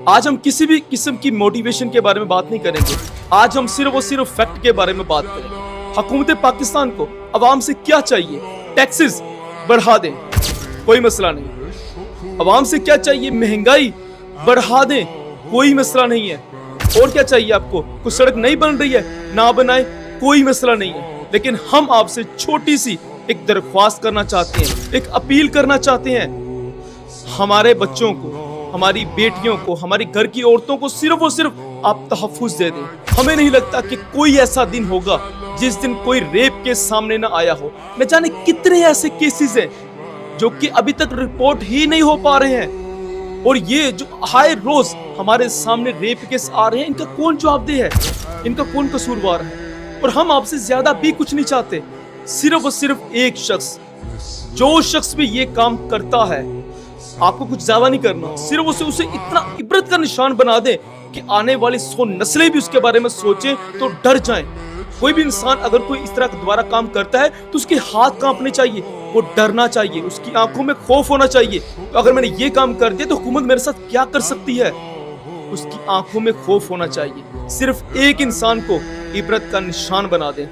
آج ہم کسی بھی قسم کی موٹیویشن کے بارے میں بات نہیں کریں گے. آج ہم صرف اور صرف فیکٹ کے بارے میں بات کریں گے. حکومت پاکستان کو عوام سے کیا چاہیے؟ ٹیکسز بڑھا دیں، کوئی مسئلہ نہیں. عوام سے کیا چاہیے؟ مہنگائی بڑھا دیں، کوئی مسئلہ نہیں ہے. اور کیا چاہیے آپ کو؟ کوئی سڑک نہیں بن رہی ہے، نہ بنائے، کوئی مسئلہ نہیں ہے. لیکن ہم آپ سے چھوٹی سی ایک درخواست کرنا چاہتے ہیں، ایک اپیل کرنا چاہتے ہیں. ہمارے بچوں کو، ہماری بیٹیوں کو، ہماری گھر کی عورتوں کو صرف اور صرف آپ تحفظ دے دیں. ہمیں نہیں لگتا کہ کوئی ایسا دن ہوگا جس دن کوئی ریپ کے سامنے نہ آیا ہو. نہ جانے کتنے ایسے کیسز ہیں جو کہ ابھی تک رپورٹ ہی نہیں ہو پا رہے ہیں. اور یہ جو ہائے روز ہمارے سامنے ریپ کیس آ رہے ہیں، ان کا کون جواب دہ ہے؟ ان کا کون قصوروار ہے؟ اور ہم آپ سے زیادہ بھی کچھ نہیں چاہتے. صرف اور صرف ایک شخص، جو شخص بھی یہ کام کرتا ہے، آپ کو کچھ زیادہ نہیں کرنا. صرف اسے اتنا عبرت کا نشان بنا دیں کہ آنے والی 100 نسلیں بھی اس کے بارے میں سوچیں تو ڈر جائیں. کوئی بھی انسان اگر کوئی اس طرح دوبارہ کام کرتا ہے تو اس کے ہاتھ کانپنے چاہیے، وہ ڈرنا چاہیے، اس کی آنکھوں میں خوف ہونا چاہیے. تو اگر میں نے یہ کام کر دیا تو حکومت میرے ساتھ کیا کر سکتی ہے؟ اس کی آنکھوں میں خوف ہونا چاہیے. صرف ایک انسان کو عبرت کا نشان بنا دیں.